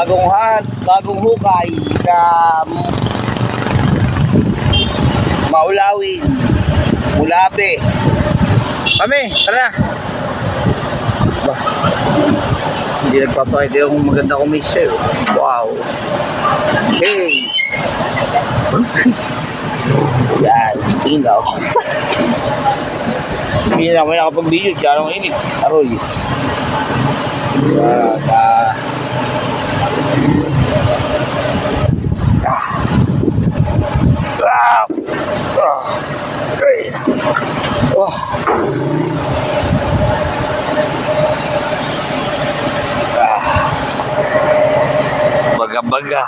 bagong hukay sa Maulawin, Mulabe. Kami, tara. Bah, hindi nagpapakita yung maganda komisyo. Wow. Hey. Yan, ilaw. Hindi na ako nakapag-video, kaya nang init. Aroy. Baga-baga.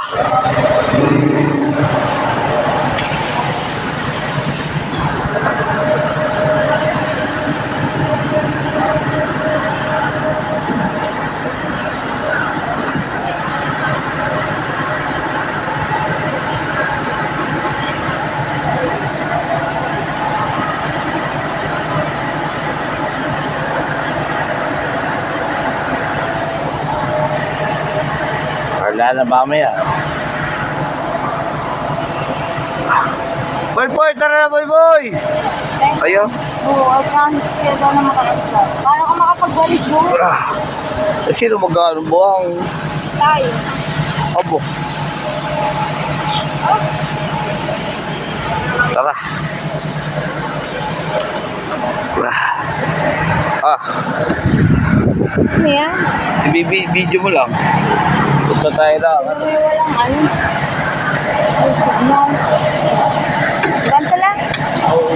Wala na mamaya. Boy, tara na, boy! Ayaw? Oo, saan siya daw na makakalisa. Para ka makapagwalis doon. Sino mag-ano buwang? Tayo. Abo. Tara. Ano yan? Video mo lang. Punta tayo lang. May walang ano. May signal. Ganto lang? Oo.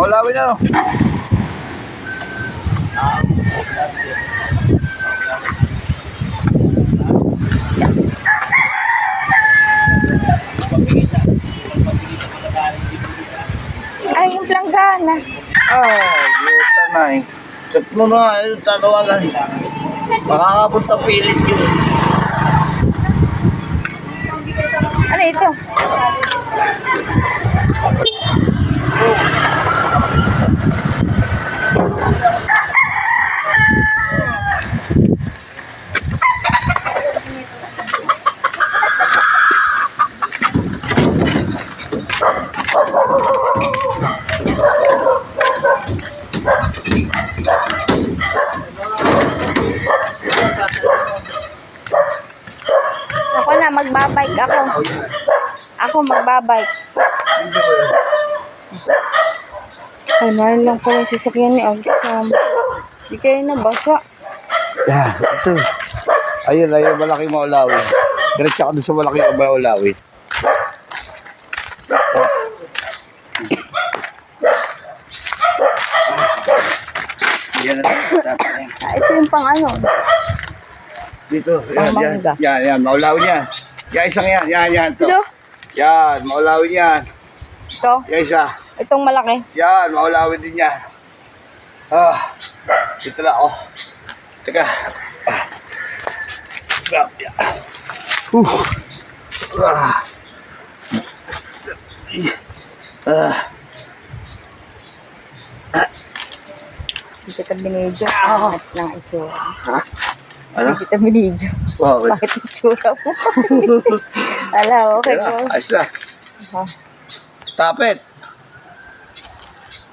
Maulawin na. Ay, yung planggana. Yuta na eh. Check mo na, tatawagan. Makakapunta pilit yun. Ano ito? Ako magbabike. Ay, mahal lang pala yung sasakyan ni Agsam. Di kayo nabasa. Yan, ito. Ayun, malaking maulawi. Diretso ka doon sa malaking maulawi. Yan na. Ito yung pang ano. Dito. Yan, yan. Mangga. Yan, maulawi yan. Yan, isang yan. Yan, to. Ito. Yan, maulawi yan. Ito. Yan, isa. Itong malaki. Yan, maulawi din yan. Ah, dito na, oh. Teka. Grab, yan. Ah. Hindi kita binidyo. Bakit lang itsura? Ha? Ano? Hindi kita binidyo. Bakit? Bakit itsura mo? Ala, okay Yan na, ko. ayos na. Ha? Stop it.